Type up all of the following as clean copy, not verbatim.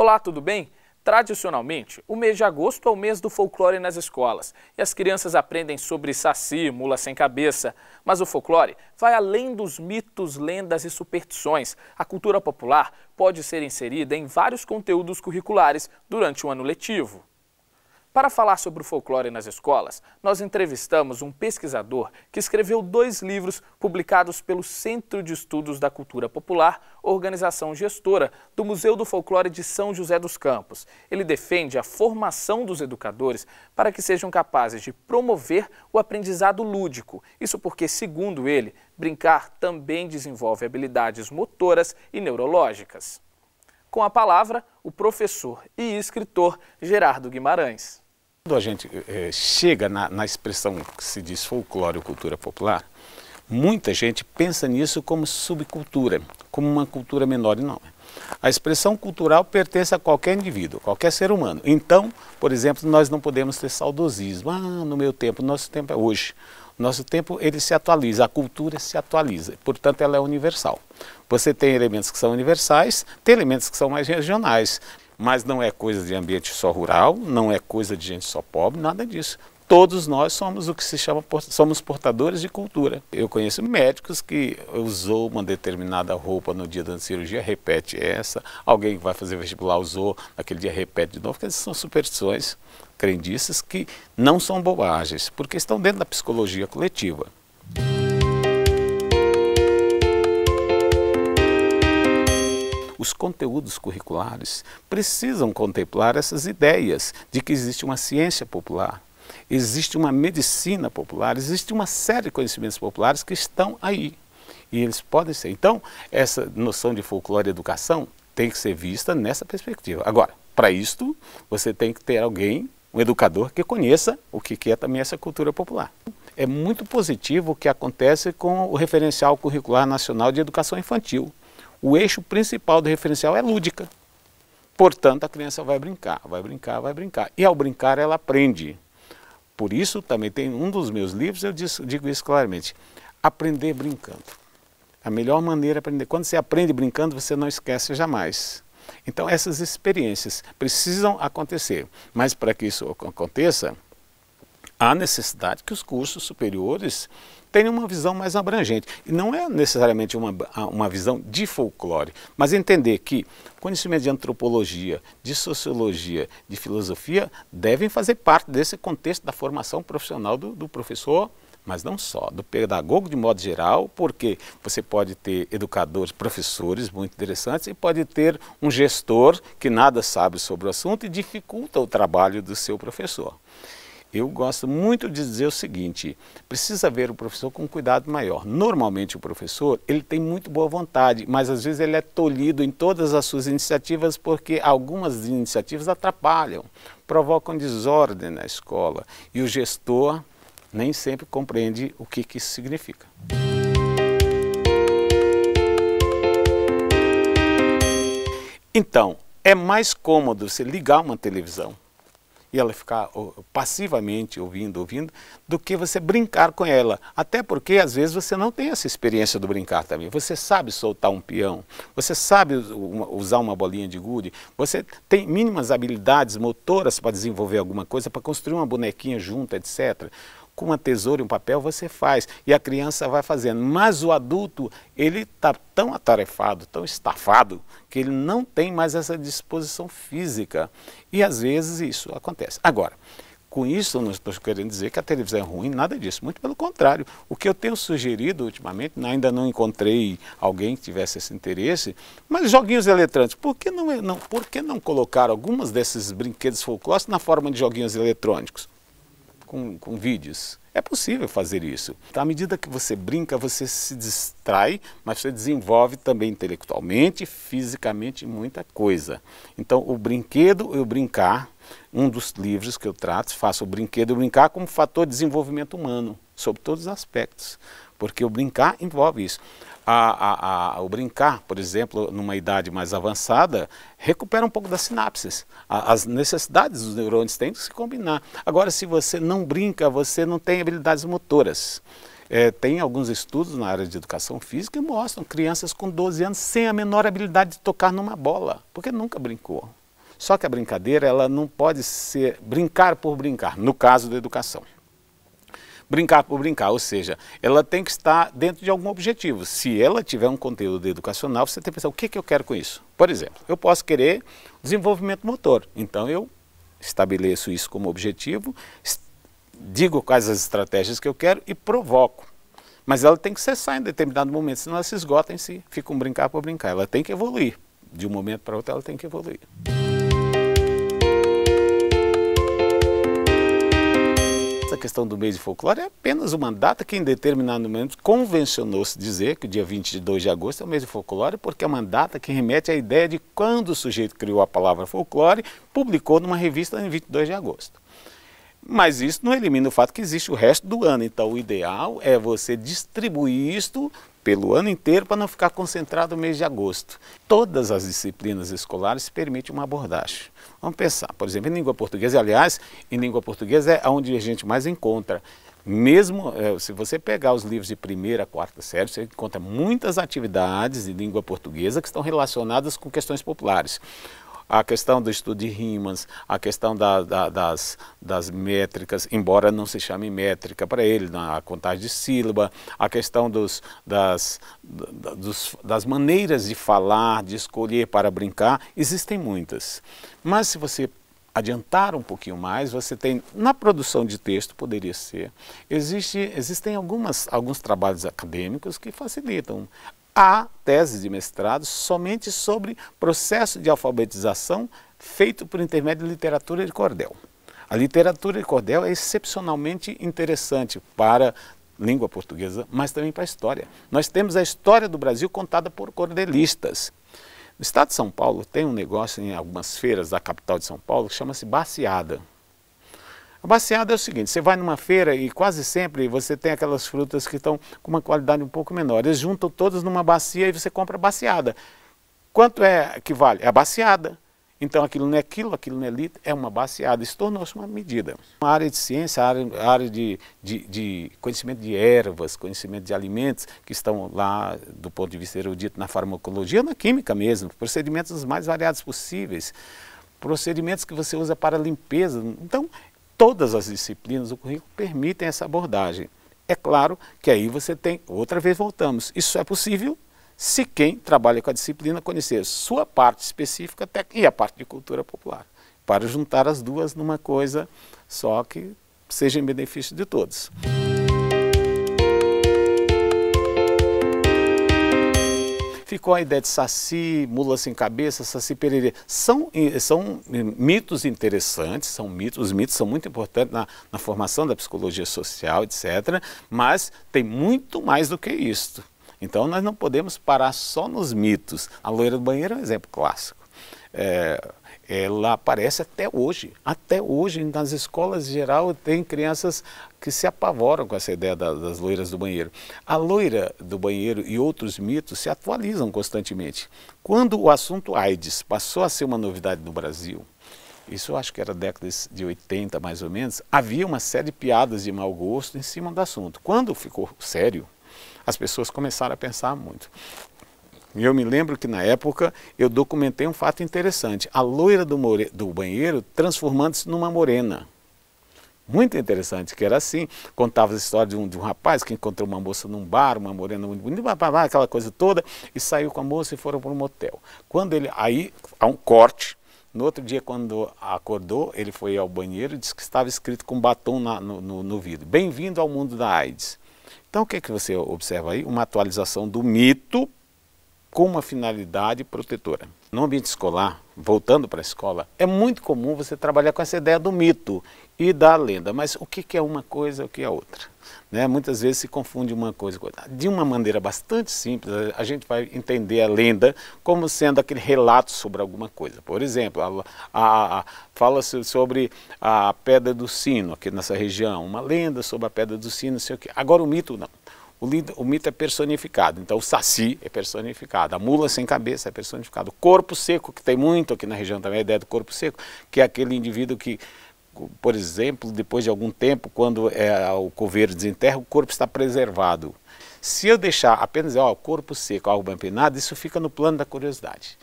Olá, tudo bem? Tradicionalmente, o mês de agosto é o mês do folclore nas escolas e as crianças aprendem sobre saci, mula sem cabeça. Mas o folclore vai além dos mitos, lendas e superstições. A cultura popular pode ser inserida em vários conteúdos curriculares durante o ano letivo. Para falar sobre o folclore nas escolas, nós entrevistamos um pesquisador que escreveu 2 livros publicados pelo Centro de Estudos da Cultura Popular, organização gestora do Museu do Folclore de São José dos Campos. Ele defende a formação dos educadores para que sejam capazes de promover o aprendizado lúdico. Isso porque, segundo ele, brincar também desenvolve habilidades motoras e neurológicas. Com a palavra, o professor e escritor Gerardo Guimarães. Quando a gente chega na expressão que se diz folclore ou cultura popular, muita gente pensa nisso como subcultura, como uma cultura menor, e não. A expressão cultural pertence a qualquer indivíduo, qualquer ser humano. Então, por exemplo, nós não podemos ter saudosismo. No meu tempo, nosso tempo é hoje. Nosso tempo, ele se atualiza, a cultura se atualiza, portanto ela é universal. Você tem elementos que são universais, tem elementos que são mais regionais, mas não é coisa de ambiente só rural, não é coisa de gente só pobre, nada disso. Todos nós somos o que se chama, somos portadores de cultura. Eu conheço médicos que usou uma determinada roupa no dia da cirurgia, repete essa, alguém que vai fazer vestibular usou, naquele dia repete de novo, porque essas são superstições, crendices que não são bobagens, porque estão dentro da psicologia coletiva. Os conteúdos curriculares precisam contemplar essas ideias de que existe uma ciência popular, existe uma medicina popular, existe uma série de conhecimentos populares que estão aí. E eles podem ser. Então, essa noção de folclore e educação tem que ser vista nessa perspectiva. Agora, para isto, você tem que ter alguém, um educador, que conheça o que é também essa cultura popular. É muito positivo o que acontece com o Referencial Curricular Nacional de Educação Infantil. O eixo principal do referencial é lúdica. Portanto, a criança vai brincar, vai brincar, vai brincar. E ao brincar, ela aprende. Por isso, também tem um dos meus livros, eu digo isso claramente. Aprender brincando. A melhor maneira de aprender. Quando você aprende brincando, você não esquece jamais. Então, essas experiências precisam acontecer. Mas para que isso aconteça, há necessidade que os cursos superiores tenham uma visão mais abrangente. E não é necessariamente uma visão de folclore, mas entender que conhecimento de antropologia, de sociologia, de filosofia devem fazer parte desse contexto da formação profissional do professor, mas não só, do pedagogo de modo geral, porque você pode ter educadores, professores muito interessantes e pode ter um gestor que nada sabe sobre o assunto e dificulta o trabalho do seu professor. Eu gosto muito de dizer o seguinte, precisa ver o professor com cuidado maior. Normalmente o professor, ele tem muito boa vontade, mas às vezes ele é tolhido em todas as suas iniciativas porque algumas iniciativas atrapalham, provocam desordem na escola e o gestor nem sempre compreende o que isso significa. Então, é mais cômodo você ligar uma televisão e ela ficar passivamente ouvindo, do que você brincar com ela. Até porque, às vezes, você não tem essa experiência do brincar também. Você sabe soltar um peão, você sabe usar uma bolinha de gude, você tem mínimas habilidades motoras para desenvolver alguma coisa, para construir uma bonequinha junto, etc. Com uma tesoura e um papel você faz, e a criança vai fazendo. Mas o adulto, ele está tão atarefado, tão estafado, que ele não tem mais essa disposição física. E às vezes isso acontece. Agora, com isso eu não estou querendo dizer que a televisão é ruim, nada disso. Muito pelo contrário. O que eu tenho sugerido ultimamente, ainda não encontrei alguém que tivesse esse interesse, mas joguinhos eletrônicos. Por que não colocar alguns desses brinquedos folclóricos na forma de joguinhos eletrônicos? Com vídeos. É possível fazer isso. Então, à medida que você brinca, você se distrai, mas você desenvolve também intelectualmente, fisicamente, muita coisa. Então, o brinquedo e o brincar, um dos livros que eu trato, faço o brinquedo e o brincar como fator de desenvolvimento humano, sob todos os aspectos. Porque o brincar envolve isso. O brincar, por exemplo, numa idade mais avançada, recupera um pouco das sinapses. As necessidades dos neurônios têm que se combinar. Agora, se você não brinca, você não tem habilidades motoras. Tem alguns estudos na área de educação física que mostram crianças com 12 anos sem a menor habilidade de tocar numa bola, porque nunca brincou. Só que a brincadeira, ela não pode ser brincar por brincar, no caso da educação. Brincar por brincar, ou seja, ela tem que estar dentro de algum objetivo. Se ela tiver um conteúdo educacional, você tem que pensar, o que eu quero com isso? Por exemplo, eu posso querer desenvolvimento motor, então eu estabeleço isso como objetivo, digo quais as estratégias que eu quero e provoco. Mas ela tem que cessar em determinado momento, senão ela se esgota em si, fica um brincar por brincar. Ela tem que evoluir, de um momento para outro ela tem que evoluir. Essa questão do mês de folclore é apenas uma data que em determinado momento convencionou-se dizer que o dia 22 de agosto é o mês de folclore, porque é uma data que remete à ideia de quando o sujeito criou a palavra folclore, publicou numa revista em 22 de agosto. Mas isso não elimina o fato que existe o resto do ano, então o ideal é você distribuir isto pelo ano inteiro para não ficar concentrado no mês de agosto. Todas as disciplinas escolares permitem uma abordagem. Vamos pensar, por exemplo, em língua portuguesa, aliás, em língua portuguesa é onde a gente mais encontra. Mesmo se você pegar os livros de primeira a quarta série, você encontra muitas atividades de língua portuguesa que estão relacionadas com questões populares. A questão do estudo de rimas, a questão das métricas, embora não se chame métrica para ele, na contagem de sílaba, a questão das maneiras de falar, de escolher para brincar, existem muitas. Mas se você adiantar um pouquinho mais, você tem, na produção de texto, poderia ser, existem alguns trabalhos acadêmicos que facilitam. Há teses de mestrado somente sobre processo de alfabetização feito por intermédio de literatura de cordel. A literatura de cordel é excepcionalmente interessante para língua portuguesa, mas também para a história. Nós temos a história do Brasil contada por cordelistas. No estado de São Paulo tem um negócio em algumas feiras da capital de São Paulo que chama-se baciada. A baciada é o seguinte, você vai numa feira e quase sempre você tem aquelas frutas que estão com uma qualidade um pouco menor. Eles juntam todas numa bacia e você compra a baciada. Quanto é que vale? É a baciada. Então aquilo não é quilo, aquilo não é litro, é uma baciada. Isso tornou-se uma medida. A área de ciência, a área de conhecimento de ervas, conhecimento de alimentos, que estão lá do ponto de vista erudito na farmacologia, na química mesmo, procedimentos os mais variados possíveis, procedimentos que você usa para limpeza. Então, todas as disciplinas do currículo permitem essa abordagem. É claro que aí você tem, outra vez voltamos, isso é possível se quem trabalha com a disciplina conhecer sua parte específica e a parte de cultura popular, para juntar as duas numa coisa só que seja em benefício de todos. Ficou a ideia de Saci, Mula Sem Cabeça, Saci Pererê. São mitos interessantes, os mitos são muito importantes na formação da psicologia social, etc. Mas tem muito mais do que isso. Então nós não podemos parar só nos mitos. A loira do banheiro é um exemplo clássico. Ela aparece até hoje. Até hoje, nas escolas em geral, tem crianças que se apavoram com essa ideia das loiras do banheiro. A loira do banheiro e outros mitos se atualizam constantemente. Quando o assunto AIDS passou a ser uma novidade no Brasil, isso eu acho que era década de 80 mais ou menos, havia uma série de piadas de mau gosto em cima do assunto. Quando ficou sério, as pessoas começaram a pensar muito. E eu me lembro que na época eu documentei um fato interessante, a loira do banheiro transformando-se numa morena. Muito interessante, que era assim, contava a história de um rapaz que encontrou uma moça num bar, uma morena muito bonita, aquela coisa toda, e saiu com a moça e foram para um motel. Aí há um corte, no outro dia quando acordou, ele foi ao banheiro e disse que estava escrito com batom no vidro, bem-vindo ao mundo da AIDS. Então o que você observa aí? Uma atualização do mito com uma finalidade protetora. No ambiente escolar, voltando para a escola, é muito comum você trabalhar com essa ideia do mito e da lenda, mas o que é uma coisa e o que é outra? Né? Muitas vezes se confunde uma coisa com outra. De uma maneira bastante simples, a gente vai entender a lenda como sendo aquele relato sobre alguma coisa. Por exemplo, fala-se sobre a Pedra do Sino, aqui nessa região, uma lenda sobre a Pedra do Sino, não sei o quê. Agora o mito não. O mito é personificado, então o Saci é personificado, a Mula Sem Cabeça é personificado, o corpo seco, que tem muito aqui na região também, a ideia do corpo seco, que é aquele indivíduo que, por exemplo, depois de algum tempo, quando o coveiro desenterra, o corpo está preservado. Se eu deixar apenas corpo seco, algo bem penado, isso fica no plano da curiosidade.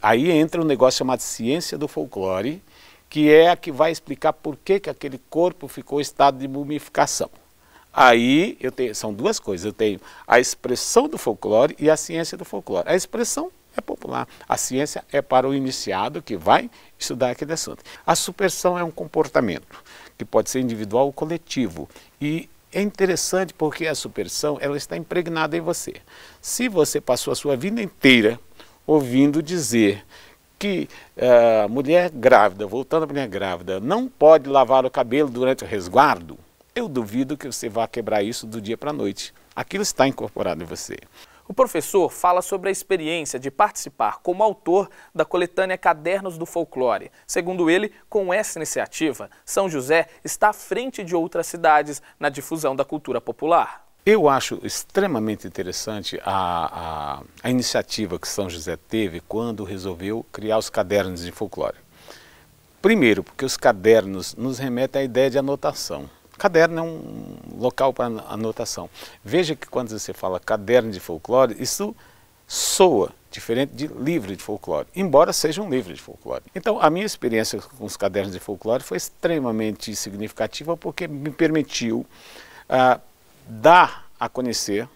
Aí entra um negócio chamado ciência do folclore, que é a que vai explicar por que aquele corpo ficou em estado de mumificação. Aí são duas coisas, eu tenho a expressão do folclore e a ciência do folclore. A expressão é popular, a ciência é para o iniciado que vai estudar aquele assunto. A superstição é um comportamento que pode ser individual ou coletivo, e é interessante porque a superstição ela está impregnada em você. Se você passou a sua vida inteira ouvindo dizer que mulher grávida, voltando à mulher grávida, não pode lavar o cabelo durante o resguardo, eu duvido que você vá quebrar isso do dia para a noite. Aquilo está incorporado em você. O professor fala sobre a experiência de participar como autor da coletânea Cadernos do Folclore. Segundo ele, com essa iniciativa, São José está à frente de outras cidades na difusão da cultura popular. Eu acho extremamente interessante a iniciativa que São José teve quando resolveu criar os cadernos de folclore. Primeiro, porque os cadernos nos remetem à ideia de anotação. Caderno é um local para anotação. Veja que quando você fala caderno de folclore, isso soa diferente de livro de folclore, embora seja um livro de folclore. Então, a minha experiência com os cadernos de folclore foi extremamente significativa porque me permitiu dar a conhecer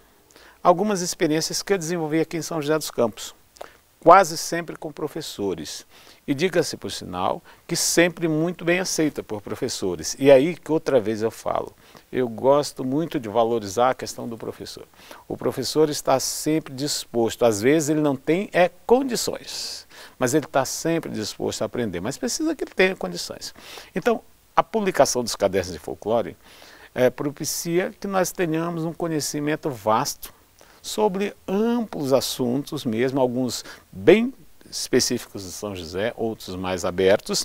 algumas experiências que eu desenvolvi aqui em São José dos Campos, quase sempre com professores. E diga-se por sinal que sempre muito bem aceita por professores. E aí que outra vez eu falo, eu gosto muito de valorizar a questão do professor. O professor está sempre disposto, às vezes ele não tem condições, mas ele está sempre disposto a aprender, mas precisa que ele tenha condições. Então, a publicação dos cadernos de folclore propicia que nós tenhamos um conhecimento vasto sobre amplos assuntos mesmo, alguns bem específicos de São José, outros mais abertos,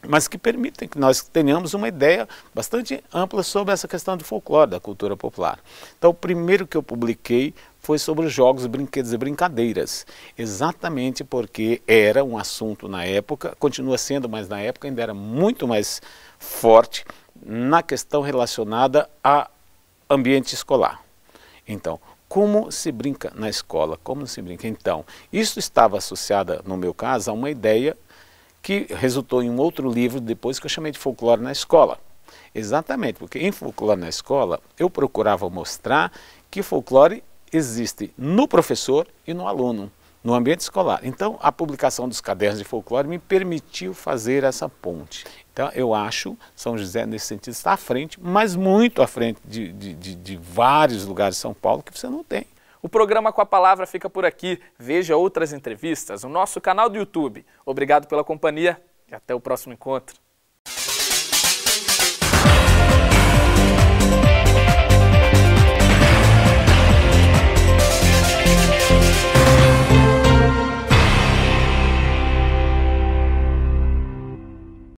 mas que permitem que nós tenhamos uma ideia bastante ampla sobre essa questão do folclore, da cultura popular. Então, o primeiro que eu publiquei foi sobre os jogos, brinquedos e brincadeiras, exatamente porque era um assunto na época, continua sendo, mas na época ainda era muito mais forte na questão relacionada a ambiente escolar. Então, como se brinca na escola, como se brinca? Então, isso estava associado, no meu caso, a uma ideia que resultou em um outro livro depois que eu chamei de Folclore na Escola. Exatamente, porque em Folclore na Escola eu procurava mostrar que folclore existe no professor e no aluno, no ambiente escolar. Então, a publicação dos cadernos de folclore me permitiu fazer essa ponte. Então, eu acho São José, nesse sentido, está à frente, mas muito à frente de vários lugares de São Paulo que você não tem. O programa Com a Palavra fica por aqui. Veja outras entrevistas no nosso canal do YouTube. Obrigado pela companhia e até o próximo encontro.